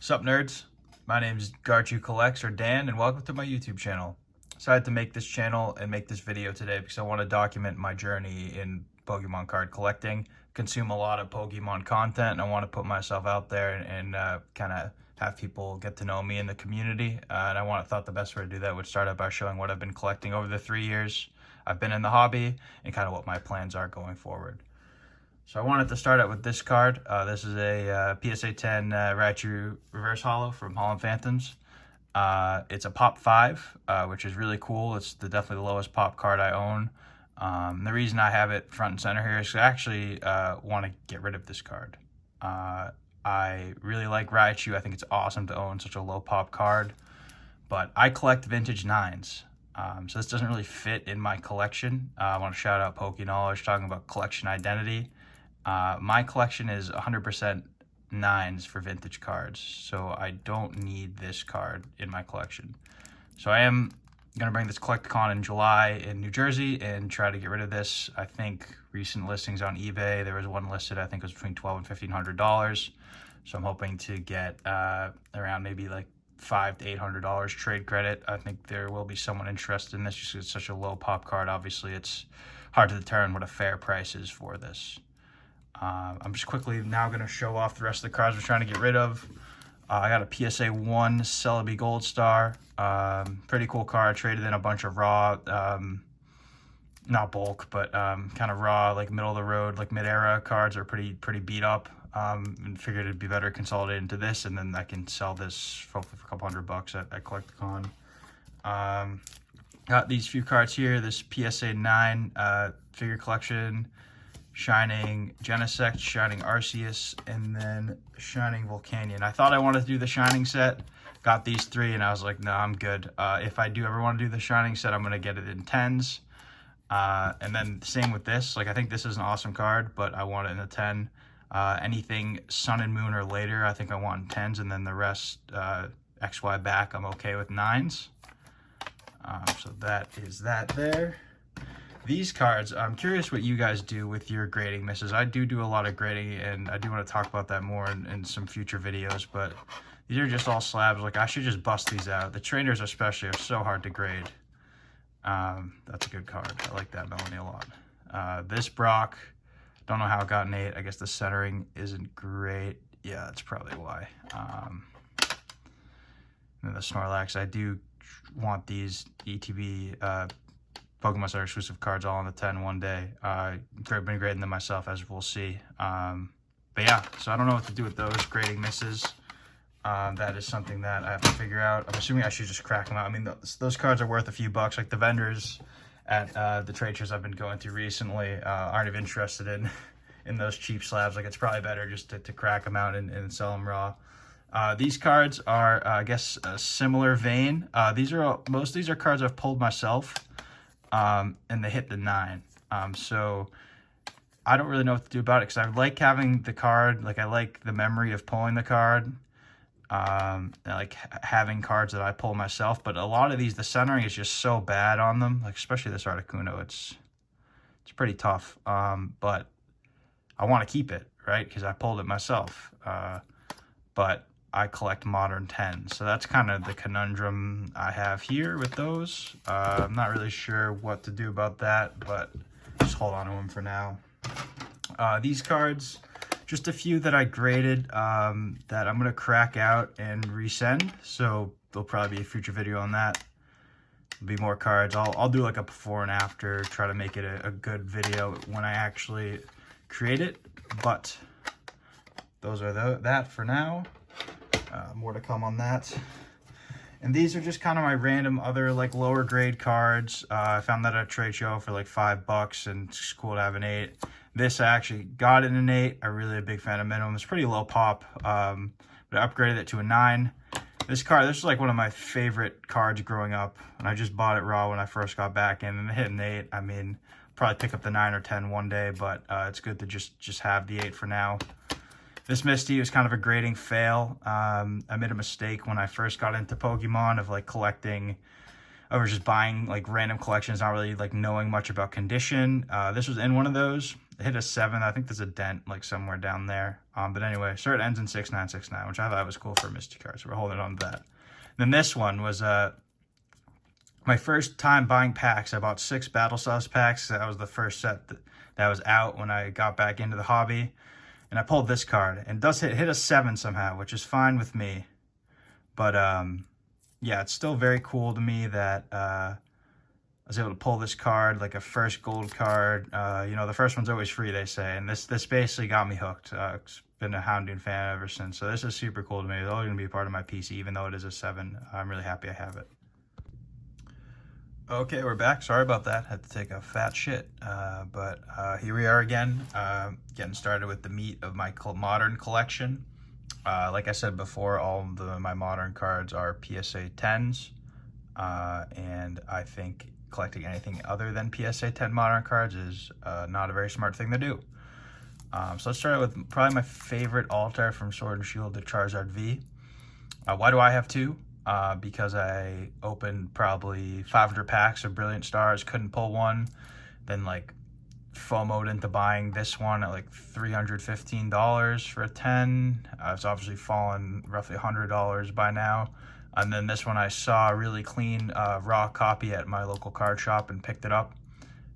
Sup nerds, my name is Garchu Collects or Dan, and welcome to my YouTube channel. Decided to make this channel and make this video today because I want to document my journey in Pokemon card collecting, consume a lot of Pokemon content, and I want to put myself out there and kind of have people get to know me in the community. And I thought the best way to do that would start out by showing what I've been collecting over the 3 years I've been in the hobby and kind of what my plans are going forward. So I wanted to start out with this card. This is a PSA 10 Raichu Reverse Holo from Holland Phantoms. It's a Pop 5, which is really cool. It's definitely the lowest Pop card I own. The reason I have it front and center here is I actually want to get rid of this card. I really like Raichu. I think it's awesome to own such a low Pop card. But I collect vintage 9s. So this doesn't really fit in my collection. I want to shout out Pokeknowledge talking about collection identity. My collection is 100% 9s for vintage cards, so I don't need this card in my collection. So I am going to bring this Collecticon in July in New Jersey and try to get rid of this. I think recent listings on eBay, there was one listed, I think it was between $1,200 and $1,500. So I'm hoping to get around maybe like $500 to $800 trade credit. I think there will be someone interested in this just because it's such a low Pop card. Obviously, it's hard to determine what a fair price is for this. I'm just quickly now going to show off the rest of the cards we're trying to get rid of. I got a PSA 1 Celebi Gold Star. Pretty cool card. Traded in a bunch of raw, not bulk, but kind of raw, like middle of the road, like mid-era cards are pretty beat up. And figured it'd be better consolidated into this, and then I can sell this for a couple $100 at Collecticon. Got these few cards here. This PSA 9 figure collection. Shining Genesect, Shining Arceus, and then Shining Volcanion. I thought I wanted to do the Shining set. Got these three, and I was like, no, I'm good. If I do ever want to do the Shining set, I'm going to get it in 10s. And then same with this. Like, I think this is an awesome card, but I want it in a 10. Anything Sun and Moon or later, I think I want in 10s, and then the rest, XY back, I'm okay with 9s. So that is that there. These cards, I'm curious what you guys do with your grading misses. I do a lot of grading, and I do want to talk about that more in some future videos, but these are just all slabs. Like, I should just bust these out. The trainers especially are so hard to grade. That's a good card. I like that Melanie a lot. This Brock, don't know how it got an 8. I guess the centering isn't great. Yeah, that's probably why. And then the Snorlax, I do want these ETB Pokemon Center exclusive cards all on the 10 one day. I've been grading them myself, as we'll see. But yeah, so I don't know what to do with those grading misses. That is something that I have to figure out. I'm assuming I should just crack them out. I mean, those cards are worth a few bucks. Like the vendors at the trade shows I've been going to recently aren't even interested in those cheap slabs. Like, it's probably better just to crack them out and sell them raw. These cards are, I guess, a similar vein. Most of these are cards I've pulled myself. And they hit the 9. So I don't really know what to do about it because I like having the card. Like, I like the memory of pulling the card. I like having cards that I pull myself. But a lot of these, the centering is just so bad on them. Like, especially this Articuno, it's pretty tough. But I want to keep it, right? Because I pulled it myself. But I collect modern 10s. So that's kind of the conundrum I have here with those. I'm not really sure what to do about that, but just hold on to them for now. These cards, just a few that I graded that I'm going to crack out and resend. So there'll probably be a future video on that. There'll be more cards. I'll do like a before and after, try to make it a good video when I actually create it. But those are that for now. More to come on that. And these are just kind of my random other like lower grade cards. I found that at a trade show for like $5 and it's cool to have an 8. This I actually got in an 8. I'm really a big fan of minimum. It's pretty low Pop, but I upgraded it to a 9. This is like one of my favorite cards growing up, and I just bought it raw when I first got back in, and it hit an 8. I mean, probably pick up the 9 or 10 one day, but it's good to just have the 8 for now. This Misty was kind of a grading fail. I made a mistake when I first got into Pokemon of like collecting. I was just buying like random collections, not really like knowing much about condition. This was in one of those. It hit a 7. I think there's a dent like somewhere down there. But anyway, so it ends in 6969, which I thought was cool for a Misty card. So we're holding on to that. Then this one was my first time buying packs. I bought 6 Battle Styles packs. That was the first set that was out when I got back into the hobby. And I pulled this card. And it does hit a 7 somehow, which is fine with me. But yeah, it's still very cool to me that I was able to pull this card, like a first gold card. You know, the first one's always free, they say. And this basically got me hooked. Been a Houndoom fan ever since. So this is super cool to me. It's always going to be a part of my PC, even though it is a 7. I'm really happy I have it. Okay, we're back. Sorry about that. Had to take a fat shit. But here we are again, getting started with the meat of my modern collection. Like I said before, all of my modern cards are PSA 10s. And I think collecting anything other than PSA 10 modern cards is not a very smart thing to do. So let's start with probably my favorite altar from Sword and Shield, the Charizard V. Why do I have 2? Because I opened probably 500 packs of Brilliant Stars, couldn't pull one, then like FOMO'd into buying this one at like $315 for a 10. It's obviously fallen roughly $100 by now. And then this one I saw a really clean raw copy at my local card shop and picked it up.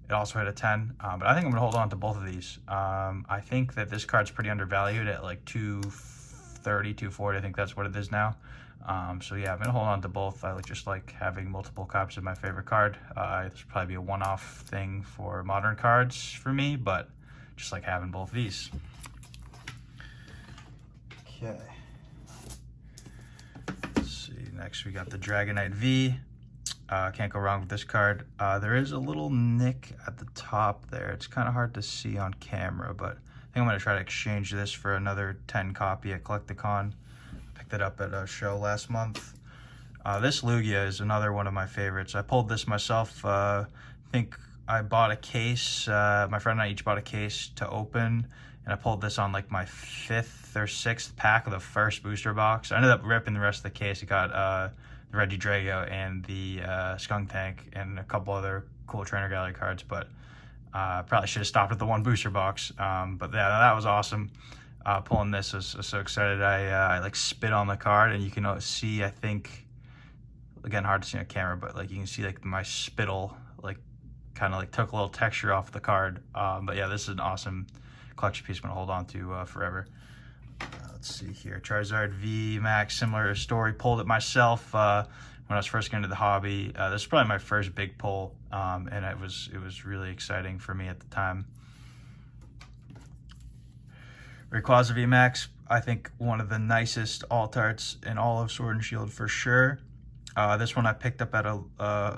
It also hit a 10, but I think I'm gonna hold on to both of these. I think that this card's pretty undervalued at like $230, $240. I think that's what it is now. So yeah, I'm gonna hold on to both. I just like having multiple copies of my favorite card. This would probably be a one-off thing for modern cards for me, but just like having both these. Okay. Let's see. Next, we got the Dragonite V. Can't go wrong with this card. There is a little nick at the top there. It's kind of hard to see on camera, but I think I'm going to try to exchange this for another 10 copy at Collecticon. Picked it up at a show last month. This Lugia is another one of my favorites. I pulled this myself. I think I bought a case. My friend and I each bought a case to open, and I pulled this on like my 5th or 6th pack of the first booster box. I ended up ripping the rest of the case. It got the Regidrago and the Skunk Tank and a couple other cool Trainer Gallery cards, but probably should have stopped at the 1 booster box. But yeah, that was awesome. Pulling this, I was so excited. I like spit on the card, and you can see, I think, again, hard to see on camera, but like you can see like my spittle like kind of like took a little texture off the card. But yeah, this is an awesome collection piece I'm gonna hold on to forever. Let's see here, Charizard V Max, similar story. Pulled it myself when I was first getting into the hobby. This is probably my first big pull, and it was really exciting for me at the time. Rayquaza V Max, I think one of the nicest alt arts in all of Sword and Shield for sure. This one I picked up at a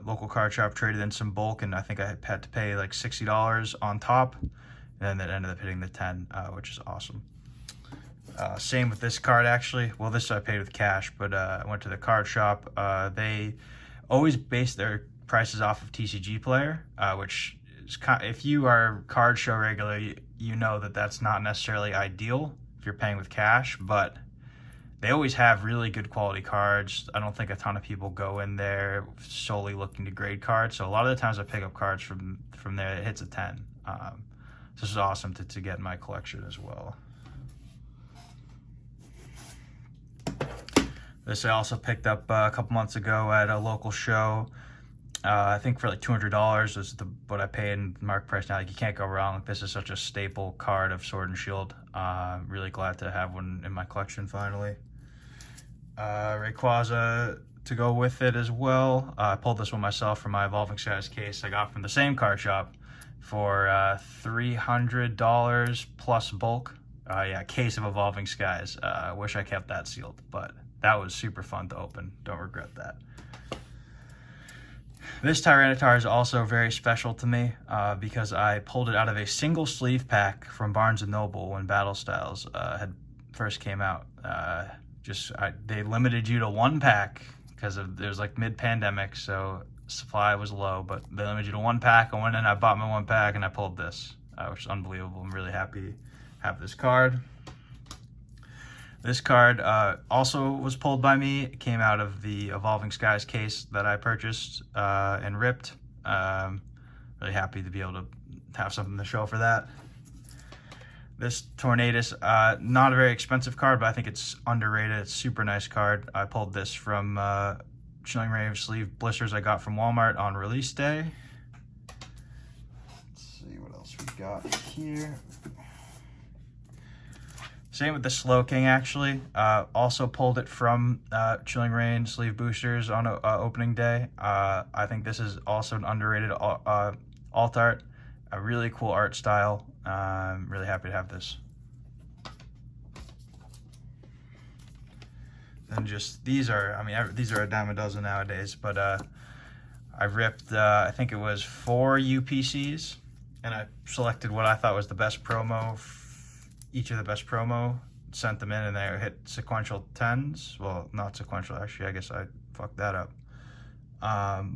local card shop, traded in some bulk, and I think I had to pay like $60 on top, and then that ended up hitting the 10, which is awesome. Same with this card, actually. Well, this I paid with cash, but I went to the card shop. They always base their prices off of TCG Player, which is if you are card show regular, you know that that's not necessarily ideal if you're paying with cash, but they always have really good quality cards. I don't think a ton of people go in there solely looking to grade cards, so a lot of the times I pick up cards from there, it hits a 10. So this is awesome to get in my collection as well. This I also picked up a couple months ago at a local show. I think for like $200 is what I paid in market price now. Like, you can't go wrong. This is such a staple card of Sword and Shield. Really glad to have one in my collection finally. Rayquaza to go with it as well. I pulled this one myself from my Evolving Skies case I got from the same card shop for $300 plus bulk. Yeah, case of Evolving Skies. I wish I kept that sealed, but that was super fun to open. Don't regret that. This Tyranitar is also very special to me because I pulled it out of a single sleeve pack from Barnes & Noble when Battle Styles had first came out. They limited you to 1 pack because it was like mid-pandemic, so supply was low, but they limited you to 1 pack. I went in, I bought my 1 pack, and I pulled this, which is unbelievable. I'm really happy to have this card. This card also was pulled by me. It came out of the Evolving Skies case that I purchased and ripped. Really happy to be able to have something to show for that. This Tornadus, not a very expensive card, but I think it's underrated. It's a super nice card. I pulled this from Chilling Reign sleeve blisters I got from Walmart on release day. Let's see what else we got here. Same with the Slow King, actually. Also pulled it from Chilling Reign sleeve boosters on opening day. I think this is also an underrated alt art. A really cool art style. I'm really happy to have this. And just these are, I mean, these are a dime a dozen nowadays, but I ripped, I think it was 4 UPCs, and I selected what I thought was the best promo, each of the best promo, sent them in, and they hit sequential 10s. Well, not sequential, actually, I guess I fucked that up.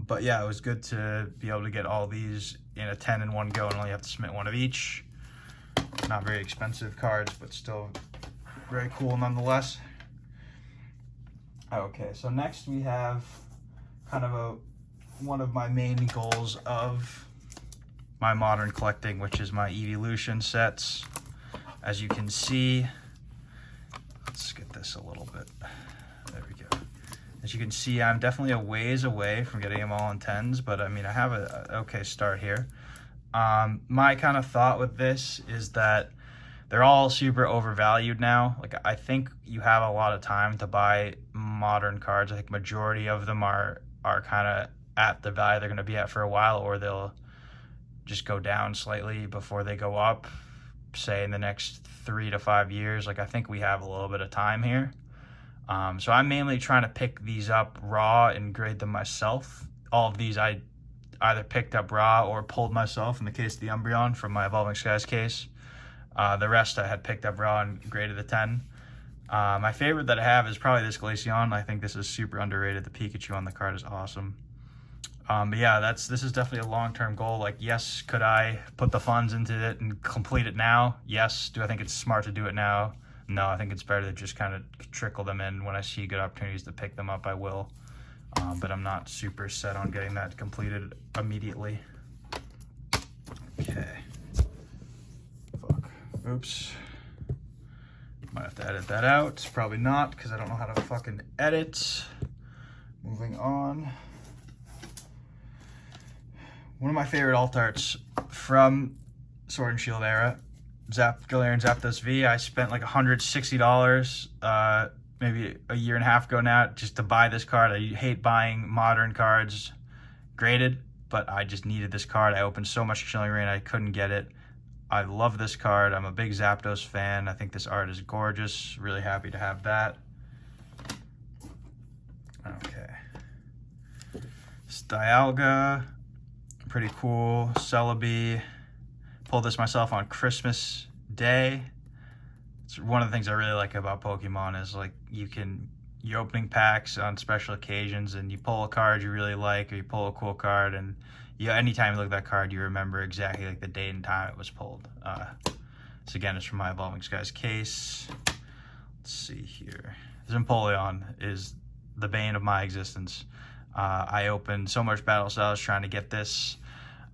But yeah, it was good to be able to get all these in a 10 in one go and only have to submit one of each. Not very expensive cards, but still very cool nonetheless. Okay, so next we have kind of one of my main goals of my modern collecting, which is my Evolution sets. As you can see, let's get this a little bit. There we go. As you can see, I'm definitely a ways away from getting them all in 10s, but I mean, I have an okay start here. My kind of thought with this is that they're all super overvalued now. Like, I think you have a lot of time to buy modern cards. I think majority of them are kind of at the value they're going to be at for a while, or they'll just go down slightly before they go up, say in the next 3 to 5 years. Like, I think we have a little bit of time here. So I'm mainly trying to pick these up raw and grade them myself. All of these I either picked up raw or pulled myself in the case of the Umbreon from my Evolving Skies case. The rest I had picked up raw and graded a 10. My favorite that I have is probably this Glaceon. I think this is super underrated. The Pikachu on the card is awesome. But yeah, this is definitely a long-term goal. Like, yes, could I put the funds into it and complete it now? Yes. Do I think it's smart to do it now? No, I think it's better to just kind of trickle them in. When I see good opportunities to pick them up, I will. But I'm not super set on getting that completed immediately. Okay. Fuck. Oops. Might have to edit that out. Probably not, because I don't know how to fucking edit. Moving on. One of my favorite alt arts from Sword and Shield era, Galarian Zapdos V. I spent like $160, maybe a year and a half ago now, just to buy this card. I hate buying modern cards graded, but I just needed this card. I opened so much Chilling Reign, I couldn't get it. I love this card. I'm a big Zapdos fan. I think this art is gorgeous. Really happy to have that. Okay. Dialga. Pretty cool. Celebi. Pulled this myself on Christmas Day. It's one of the things I really like about Pokemon is, like, you're opening packs on special occasions and you pull a card you really like, or you pull a cool card, and anytime you look at that card, you remember exactly like the date and time it was pulled. So again, it's from my Evolving Skies case. Let's see here. Empoleon is the bane of my existence. I opened so much Battle Styles trying to get this.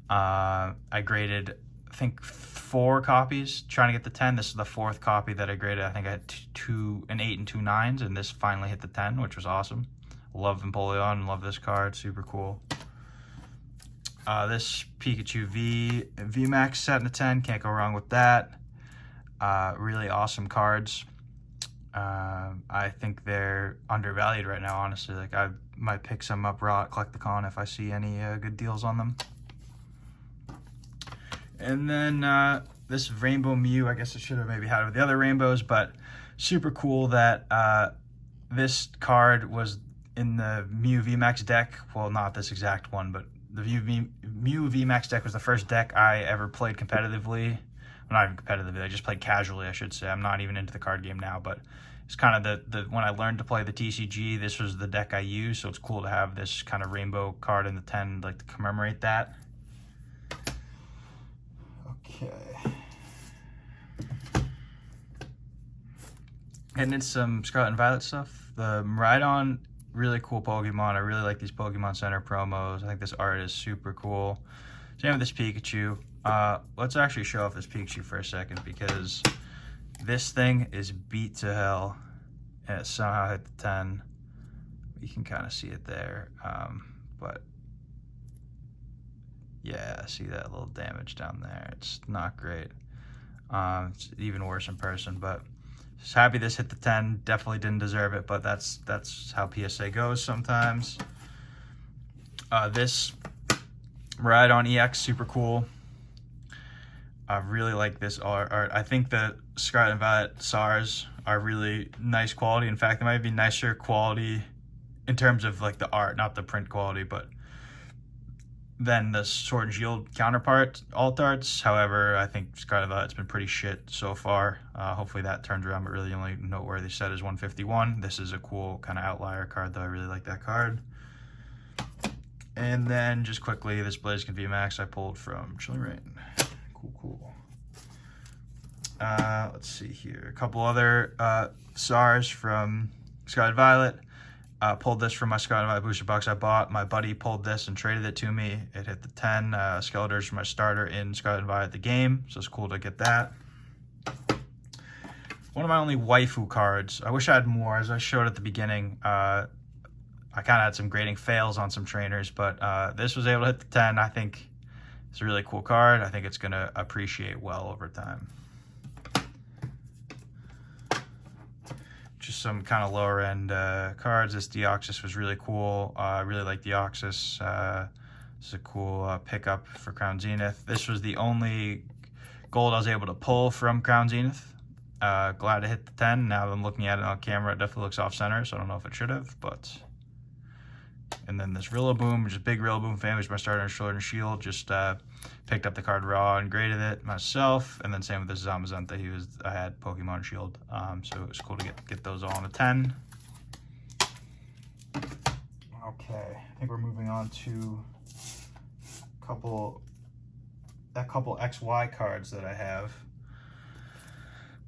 I graded, I think, 4 copies trying to get the 10. This is the 4th copy that I graded. I think I had an 8 and 2 9s, and this finally hit the 10, which was awesome. Love Empoleon, love this card, super cool. This Pikachu VMAX set in a 10, can't go wrong with that. Really awesome cards. I think they're undervalued right now, honestly. Like, I might pick some up raw at Collect the Con if I see any good deals on them. And then this Rainbow Mew, I guess I should have maybe had it with the other rainbows, but super cool that this card was in the Mew VMAX deck. Well, not this exact one, but the Mew VMAX deck was the first deck I ever played competitively. Well, not even competitively, I just played casually, I should say. I'm not even into the card game now, but it's kind of when I learned to play the TCG, this was the deck I used, so it's cool to have this kind of rainbow card in the 10, like, to commemorate that. Okay. Getting into some Scarlet and Violet stuff. The Miraidon, really cool Pokemon. I really like these Pokemon Center promos. I think this art is super cool. Same with this Pikachu. Let's actually show off this Pikachu for a second, because this thing is beat to hell, and it somehow hit the 10. You can kind of see it there, but yeah, see that little damage down there? It's not great. It's even worse in person, but just happy this hit the 10. Definitely didn't deserve it, but that's how PSA goes sometimes. This Rhydon EX, super cool. I really like this art. I think the Scarlet and Violet SARs are really nice quality. In fact, they might be nicer quality in terms of like the art, not the print quality, but than the Sword and Shield counterpart alt arts. However, I think Scarlet and Violet's been pretty shit so far. Hopefully that turns around, but really the only noteworthy set is 151. This is a cool kind of outlier card, though. I really like that card. And then just quickly, this Blaziken VMAX I pulled from Chilling Reign. Cool. Let's see here. A couple other SARs from Scarlet Violet. Pulled this from my Scarlet Violet booster box I bought. My buddy pulled this and traded it to me. It hit the 10. Skeletor's from my starter in Scarlet Violet the game, so it's cool to get that. One of my only waifu cards. I wish I had more. As I showed at the beginning, I kind of had some grading fails on some trainers, but this was able to hit the 10. I think it's a really cool card. I think it's going to appreciate well over time. Just some kind of lower end cards. This Deoxys was really cool. I really like Deoxys. This is a cool pickup for Crown Zenith. This was the only gold I was able to pull from Crown Zenith. Glad to hit the 10. Now that I'm looking at it on camera, it definitely looks off center, so I don't know if it should have, but... And then this Rillaboom, just big Rillaboom fan, which is my starter in Sword and Shield. Just picked up the card raw and graded it myself. And then same with this Zamazenta. I had Pokemon Shield, so it was cool to get those all on a 10. Okay, I think we're moving on to a couple XY cards that I have.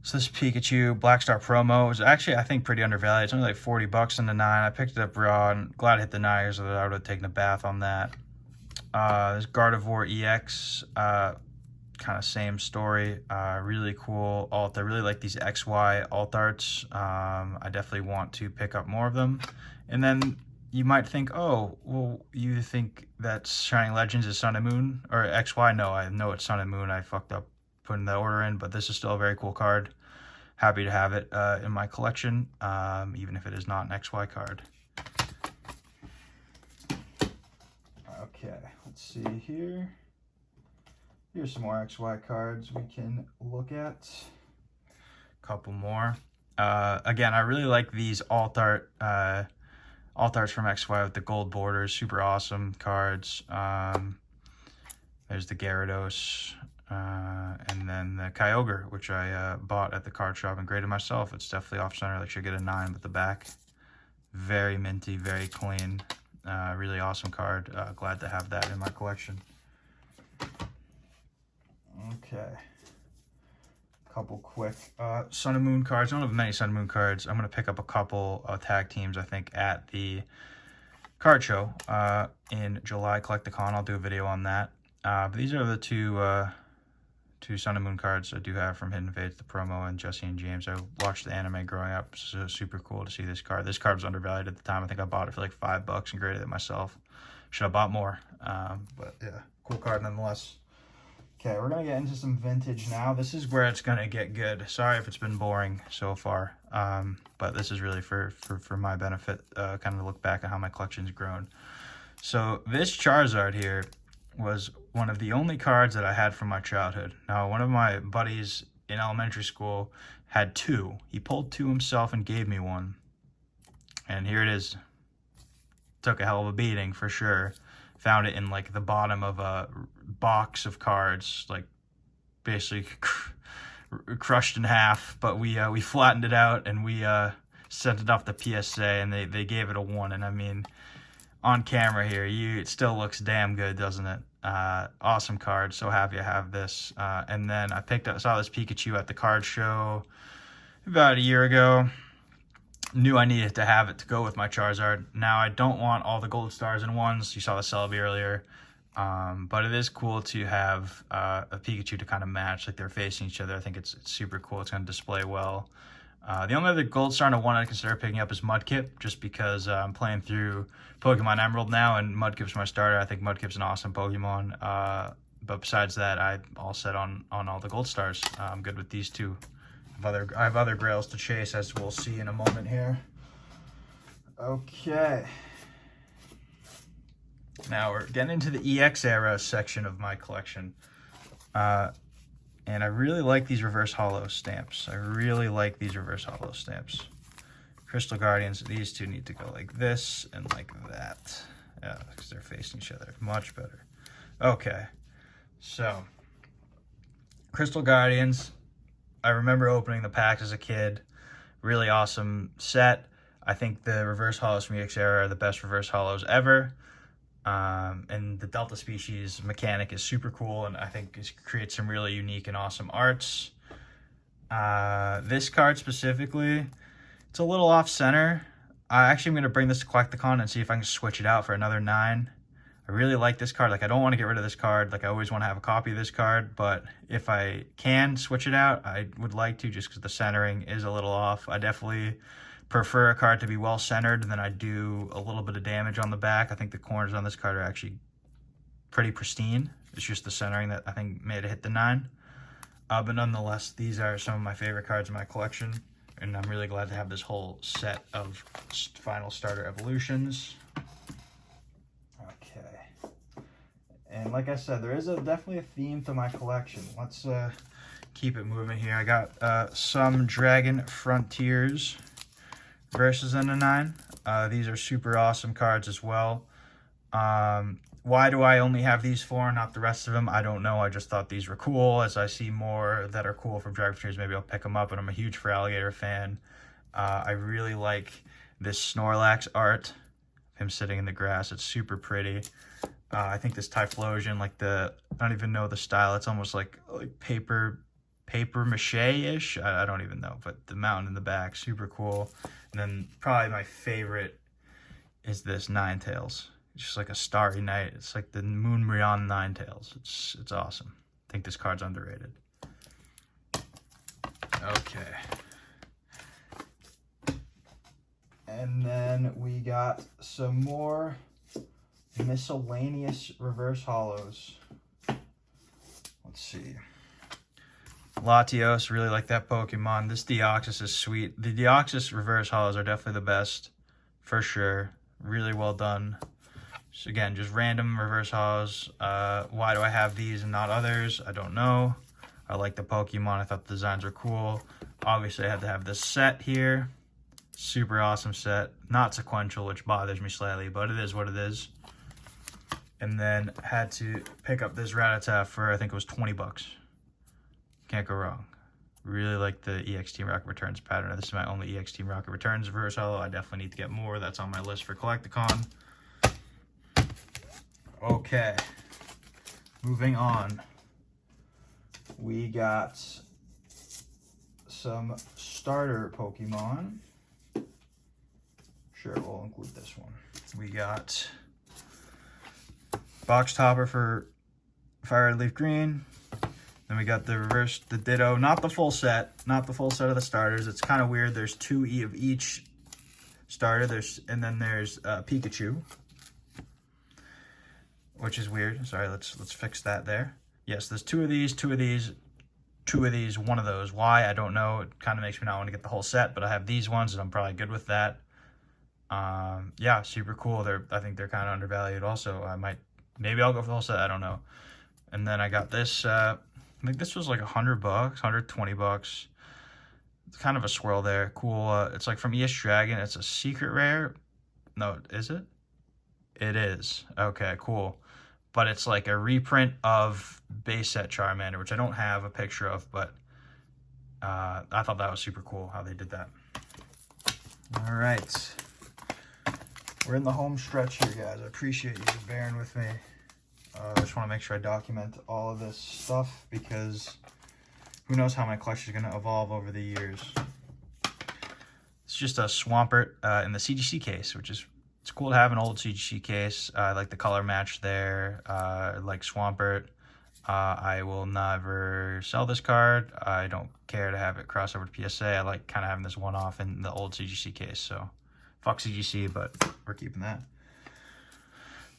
So this Pikachu Black Star promo was actually, I think, pretty undervalued. It's only like 40 bucks in the 9. I picked it up raw and glad I hit the 9, so that I would have taken a bath on that. This Gardevoir EX, kind of same story. Really cool alt. I really like these XY alt arts. I definitely want to pick up more of them. And then you might think, oh, well, you think that Shining Legends is Sun and Moon? Or XY? No, I know it's Sun and Moon. I fucked up putting the order in, but this is still a very cool card. Happy to have it in my collection, even if it is not an XY card. Okay, let's see here. Here's some more XY cards we can look at. A couple more. Again, I really like these alt arts from XY with the gold borders. Super awesome cards. There's the Gyarados. And then the Kyogre, which I bought at the card shop and graded myself. It's definitely off-center. Like, should get a 9 with the back. Very minty, very clean. Really awesome card. Glad to have that in my collection. Okay. Couple quick Sun and Moon cards. I don't have many Sun and Moon cards. I'm going to pick up a couple tag teams, I think, at the card show in July. Collect-a-Con. I'll do a video on that. But these are the two Sun and Moon cards I do have from Hidden Fates, the promo, and Jesse and James. I watched the anime growing up, so super cool to see this card. This card was undervalued at the time. I think I bought it for like $5 and graded it myself. Should have bought more, but yeah, cool card nonetheless. Okay, we're gonna get into some vintage now. This is where it's gonna get good. Sorry if it's been boring so far, but this is really for my benefit, kind of look back at how my collection's grown. So this Charizard here was one of the only cards that I had from my childhood. Now, one of my buddies in elementary school had 2. He pulled 2 himself and gave me one. And here it is. Took a hell of a beating for sure. Found it in like the bottom of a box of cards, like basically crushed in half. But we flattened it out and we sent it off the PSA, and they gave it a 1. And I mean, on camera here, it still looks damn good, doesn't it? Awesome card. So happy I have this. And then I saw this Pikachu at the card show about a year ago. Knew I needed to have it to go with my Charizard. Now I don't want all the gold stars in ones. You saw the Celebi earlier. But it is cool to have a Pikachu to kind of match, like they're facing each other. I think it's super cool. It's going to display well. The only other gold star and one I'd consider picking up is Mudkip, just because I'm playing through Pokemon Emerald now, and Mudkip's my starter. I think Mudkip's an awesome Pokemon. But besides that, I'm all set on all the gold stars. I'm good with these two. I have other grails to chase, as we'll see in a moment here. Okay. Now we're getting into the EX era section of my collection. And I really like these reverse holo stamps. Crystal Guardians, these two need to go like this and like that. Yeah, because they're facing each other. Much better. Okay, so Crystal Guardians, I remember opening the packs as a kid. Really awesome set. I think the reverse holos from EX era are the best reverse holos ever. And the Delta Species mechanic is super cool, and I think it creates some really unique and awesome arts. This card specifically, it's a little off center. I actually am going to bring this to Collecticon and see if I can switch it out for another 9. I really like this card. Like, I don't want to get rid of this card. Like, I always want to have a copy of this card, but if I can switch it out, I would like to, just because the centering is a little off. I definitely prefer a card to be well centered than I do a little bit of damage on the back. I think the corners on this card are actually pretty pristine. It's just the centering that I think made it hit the 9. But nonetheless, these are some of my favorite cards in my collection, and I'm really glad to have this whole set of final starter evolutions. Okay. And like I said, there is definitely a theme to my collection. Let's keep it moving here. I got some Dragon Frontiers versus in a 9. These are super awesome cards as well. Why do I only have these 4, not the rest of them? I don't know. I just thought these were cool. As I see more that are cool from Dragon Frontiers, maybe I'll pick them up. And I'm a huge Feraligatr fan. I really like this Snorlax art, him sitting in the grass. It's super pretty. I think this Typhlosion, like I don't even know the style. It's almost like paper mache-ish. I don't even know, but the mountain in the back, super cool. And then probably my favorite is this Ninetales. It's just like a starry night. It's like the Moonbryon Ninetales. It's awesome. I think this card's underrated. Okay. And then we got some more miscellaneous reverse holos. Let's see. Latios, really like that Pokemon. This Deoxys is sweet. The Deoxys reverse holos are definitely the best, for sure. Really well done. So again, just random reverse holos. Why do I have these and not others? I don't know. I like the Pokemon. I thought the designs were cool. Obviously, I had to have this set here. Super awesome set. Not sequential, which bothers me slightly, but it is what it is. And then had to pick up this Rattata for, I think it was 20 bucks. Can't go wrong. Really like the EX Team Rocket Returns pattern. This is my only EX Team Rocket Returns reverse holo. I definitely need to get more. That's on my list for Collecticon. Okay. Moving on. We got some starter Pokemon. Sure, we'll include this one. We got Box Topper for Fire Red Leaf Green. Then we got the Ditto, not the full set of the starters. It's kind of weird. There's 2 of each starter. And then there's Pikachu, which is weird. Sorry, let's fix that there. Yes, there's 2 of these, 2 of these, 2 of these, 1 of those. Why? I don't know. It kind of makes me not want to get the whole set, but I have these ones, and I'm probably good with that. Yeah, super cool. I think they're kind of undervalued. Also, maybe I'll go for the whole set. I don't know. And then I got this. I think this was like $100, $120. It's kind of a swirl there. Cool. It's like from ES Dragon. It's a secret rare. No, is it? It is. Okay, cool. But it's like a reprint of base set Charmander, which I don't have a picture of, but I thought that was super cool how they did that. All right. We're in the home stretch here, guys. I appreciate you bearing with me. I just want to make sure I document all of this stuff, because who knows how my collection is going to evolve over the years. It's just a Swampert in the CGC case, which is It's cool to have an old CGC case. I like the color match there. I like Swampert. I will never sell this card. I don't care to have it cross over to PSA. I like kind of having this one off in the old CGC case. So fuck CGC, but we're keeping that.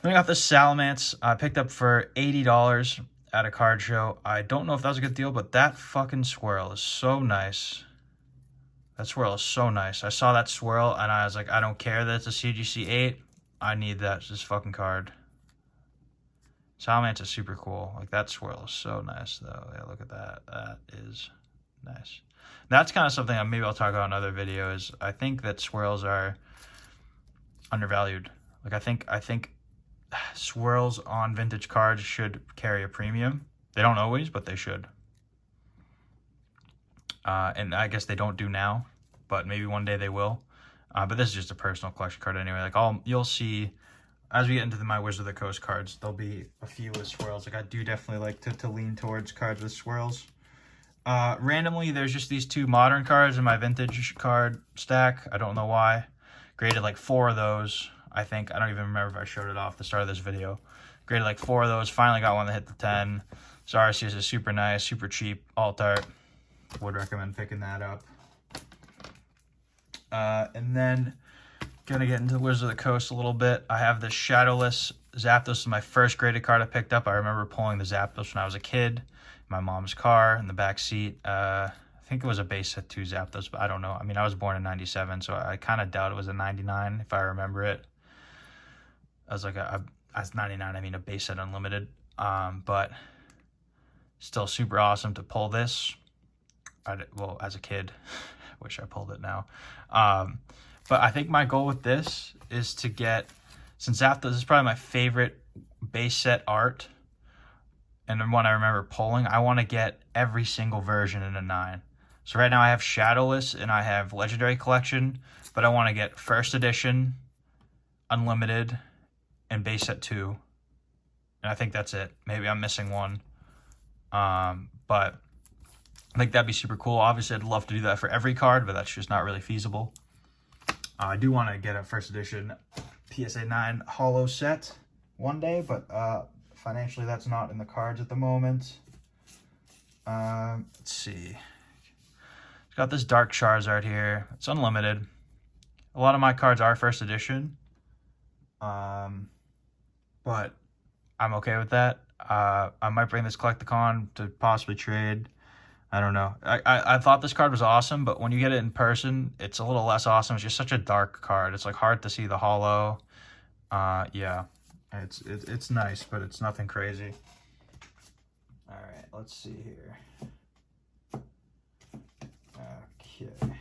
Then I got this Salamence. I picked up for $80 at a card show. I don't know if that was a good deal, but that fucking swirl is so nice. That swirl is so nice. I saw that swirl and I was like, I don't care that it's a CGC 8. I need this fucking card. Salamence is super cool. Like, that swirl is so nice, though. Yeah, look at that. That is nice. That's kind of something that maybe I'll talk about in other videos. I think that swirls are undervalued. Like, I think swirls on vintage cards should carry a premium. They don't always, but they should. And I guess they don't do now, but maybe one day they will. But this is just a personal collection card anyway. Like, you'll see as we get into my Wizard of the Coast cards, there'll be a few with swirls. Like, I do definitely like to lean towards cards with swirls. Randomly, there's just these 2 modern cards in my vintage card stack. I don't know why. Graded like 4 of those, I think. I don't even remember if I showed it off at the start of this video. Graded like 4 of those. Finally got one that hit the 10. So Arceus is super nice, super cheap. Alt art. Would recommend picking that up. And then gonna get into the Wizard of the Coast a little bit. I have this Shadowless Zapdos. This is my first graded card I picked up. I remember pulling the Zapdos when I was a kid in my mom's car in the back seat. I think it was a base set 2 Zapdos, but I don't know. I mean, I was born in 97, so I kind of doubt it was a 99 if I remember it. I was like as 99, I mean a base set unlimited. But still super awesome to pull this. Well, as a kid, I wish I pulled it now. But I think my goal with this is to get, since Zapdos is probably my favorite base set art, and the one I remember pulling, I want to get every single version in a 9. So right now I have Shadowless and I have Legendary Collection, but I want to get First Edition, Unlimited, and base set 2. And I think that's it. Maybe I'm missing one. But I think that'd be super cool. Obviously, I'd love to do that for every card, but that's just not really feasible. I do want to get a first edition PSA 9 holo set one day, but financially that's not in the cards at the moment. Let's see. It's got this Dark Charizard here. It's unlimited. A lot of my cards are first edition, but I'm okay with that. I might bring this Collecticon to possibly trade. I don't know. I thought this card was awesome, but when you get it in person, it's a little less awesome. It's just such a dark card. It's like hard to see the holo. Yeah, it's nice, but it's nothing crazy. All right, let's see here. Okay.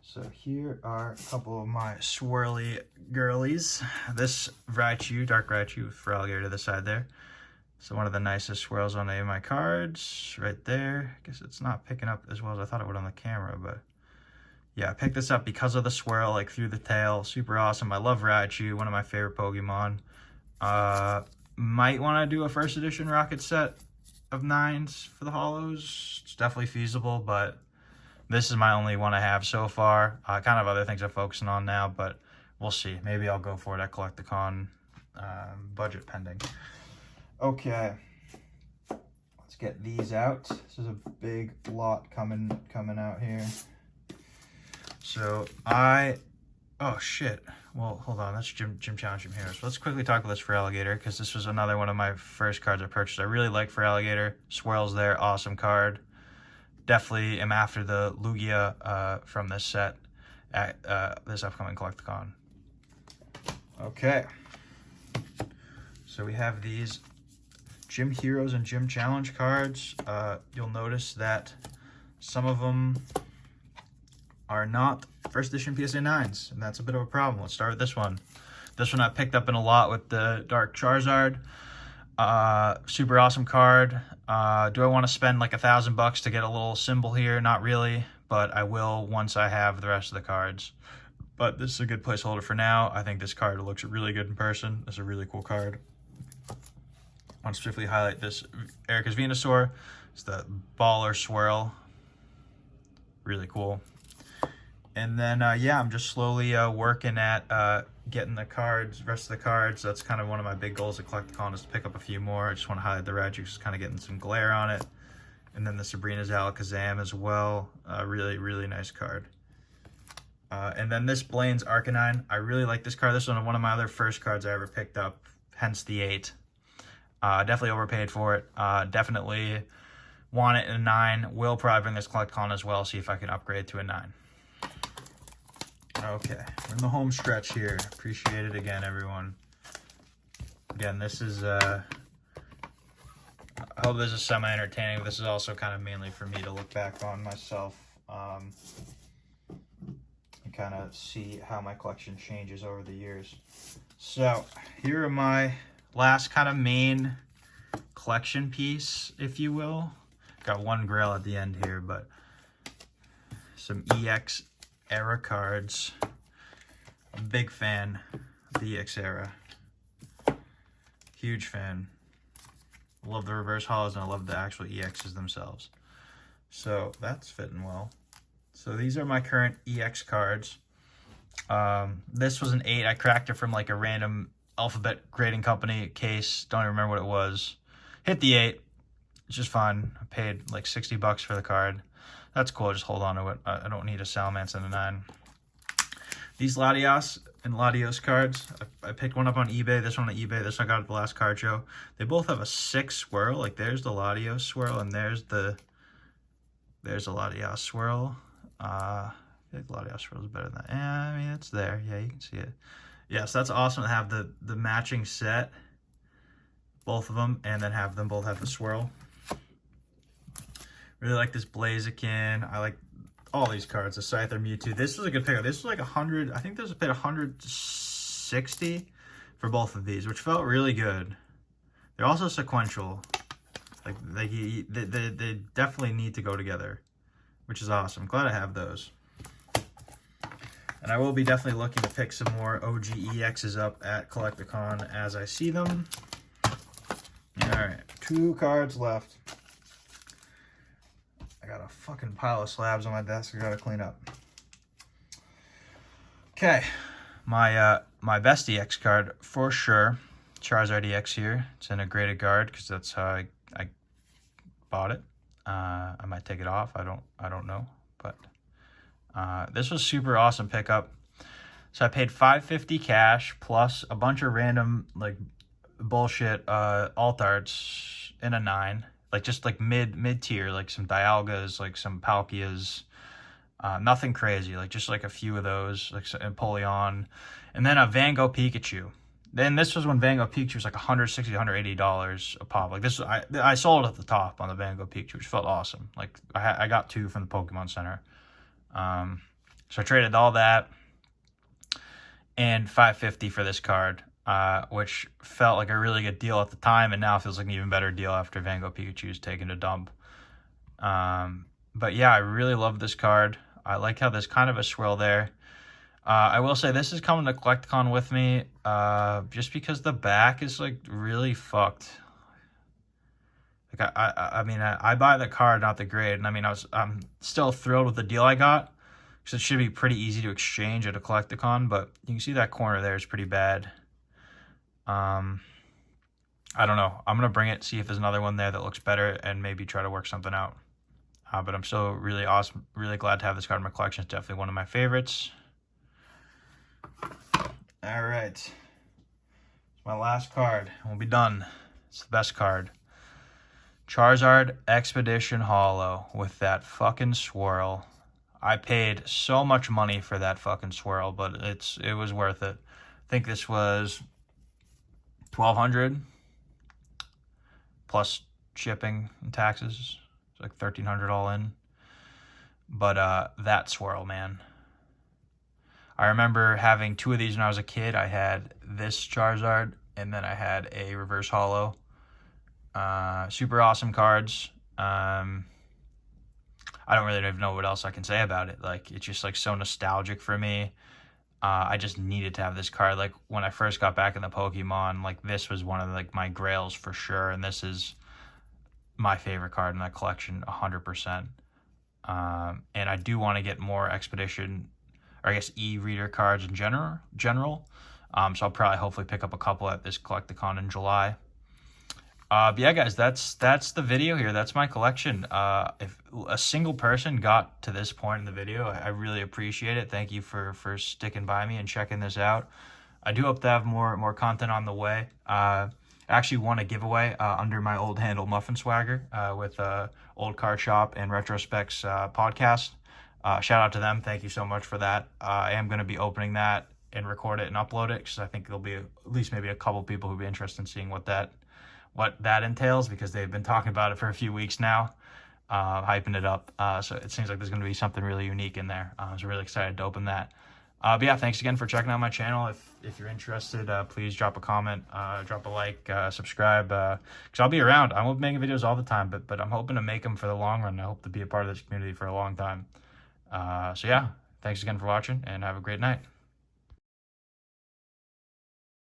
So here are a couple of my swirly girlies. This Raichu, Dark Raichu with Feraligatr to the side there. So one of the nicest swirls on any of my cards, right there. I guess it's not picking up as well as I thought it would on the camera, but yeah, I picked this up because of the swirl, like through the tail. Super awesome. I love Raichu, one of my favorite Pokemon. Might want to do a first edition Rocket set of 9s for the holos. It's definitely feasible, but this is my only one I have so far. Kind of other things I'm focusing on now, but we'll see. Maybe I'll go for it at Collecticon, budget pending. Okay, let's get these out. This is a big lot coming out here. So oh shit. Well, hold on, that's Gym Challenge from here. So let's quickly talk about this Feraligatr, because this was another one of my first cards I purchased. I really like Feraligatr. Swirls there, awesome card. Definitely am after the Lugia from this set at this upcoming Collecticon. Okay. So we have these Gym Heroes and Gym Challenge cards. You'll notice that some of them are not first edition PSA 9s, and that's a bit of a problem. Let's start with this one. This one I picked up in a lot with the Dark Charizard. Super awesome card. Do I want to spend like $1,000 to get a little symbol here? Not really, but I will once I have the rest of the cards. But this is a good placeholder for now. I think this card looks really good in person. It's a really cool card. I want to specifically highlight this Erica's Venusaur. It's the Baller Swirl. Really cool. And then, yeah, I'm just slowly working at getting the cards, rest of the cards. That's kind of one of my big goals at Collecticon, is to pick up a few more. I just want to highlight the red, just kind of getting some glare on it. And then the Sabrina's Alakazam as well. Really, really nice card. And then this Blaine's Arcanine. I really like this card. This was one of my other first cards I ever picked up, hence the 8. Definitely overpaid for it. Definitely want it in a 9. Will probably bring this Collecticon as well, see if I can upgrade to a 9. Okay, we're in the home stretch here. Appreciate it again, everyone. Again, this is, I hope this is semi-entertaining. This is also kind of mainly for me to look back on myself. And kind of see how my collection changes over the years. So, here are my last kind of main collection piece, if you will. Got one grail at the end here, but some EX era cards. I'm a big fan of the EX era. Huge fan. Love the reverse holos, and I love the actual EXs themselves. So that's fitting well. So these are my current EX cards. This was an 8. I cracked it from like a random alphabet grading company case. Don't even remember what it was. Hit the 8. It's just fun. I paid like $60 for the card. That's cool. Just hold on to it. I don't need a Salamence and a 9. These Latios and Latios cards, I picked one up on eBay. This one on eBay. This one I got at the last card show. They both have a 6 swirl. Like there's the Latios swirl, and there's a Latios swirl. I think Latios swirl is better than that. Yeah, I mean it's there. Yeah, you can see it. Yes, that's awesome to have the matching set, both of them, and then have them both have the swirl. Really like this Blaziken. I like all these cards. The Scyther, Mewtwo. This was a good pickup. This was like 100. I think this was paid 160 for both of these, which felt really good. They're also sequential. Like they definitely need to go together, which is awesome. Glad I have those. And I will be definitely looking to pick some more OG EXs up at Collecticon as I see them. All right, 2 cards left. I got a fucking pile of slabs on my desk I gotta clean up. Okay, my best EX card for sure, Charizard EX here. It's in a graded guard because that's how I bought it. I might take it off. I don't know, but this was super awesome pickup. So I paid $550 cash plus a bunch of random like bullshit alt arts in a 9. Like just like mid tier, like some Dialgas, like some Palkias, nothing crazy, like just like a few of those, like Empoleon, and then a Van Gogh Pikachu. Then this was when Van Gogh Pikachu was like $160, $180 a pop. Like this, I sold at the top on the Van Gogh Pikachu, which felt awesome. Like I got 2 from the Pokemon Center, so I traded all that and $550 for this card. Which felt like a really good deal at the time, and now feels like an even better deal after Van Gogh Pikachu's taken a dump. But yeah, I really love this card. I like how there's kind of a swirl there. I will say this is coming to Collecticon with me, just because the back is like really fucked. Like I mean, I buy the card, not the grade, and I mean, I'm still thrilled with the deal I got, because it should be pretty easy to exchange at a Collecticon, but you can see that corner there is pretty bad. I don't know. I'm going to bring it, see if there's another one there that looks better, and maybe try to work something out. But I'm still really awesome, really glad to have this card in my collection. It's definitely one of my favorites. All right. It's my last card, and we'll be done. It's the best card. Charizard Expedition Holo with that fucking swirl. I paid so much money for that fucking swirl, but it was worth it. I think this was $1,200 plus shipping and taxes. It's like $1,300 all in. But that swirl, man. I remember having 2 of these when I was a kid. I had this Charizard, and then I had a reverse holo. Super awesome cards. I don't really even know what else I can say about it. Like, it's just like so nostalgic for me. I just needed to have this card. Like when I first got back in the Pokemon, like this was one of like my grails for sure, and this is my favorite card in that collection, 100%. And I do want to get more Expedition, or I guess e-reader cards in general. So I'll probably hopefully pick up a couple at this Collecticon in July. But yeah, guys, that's the video here. That's my collection. If a single person got to this point in the video, I really appreciate it. Thank you for sticking by me and checking this out. I do hope to have more content on the way. I actually won a giveaway under my old handle Muffin Swagger with Old Card Shop and Retrospects podcast. Shout out to them. Thank you so much for that. I am going to be opening that and record it and upload it because I think there'll be at least maybe a couple people who'll be interested in seeing what that entails, because they've been talking about it for a few weeks now, hyping it up. So it seems like there's going to be something really unique in there. I was really excited to open that. But yeah, thanks again for checking out my channel. If you're interested, please drop a comment, drop a like, subscribe, because I'll be around. I won't be making videos all the time, but I'm hoping to make them for the long run. I hope to be a part of this community for a long time. So yeah, thanks again for watching, and have a great night.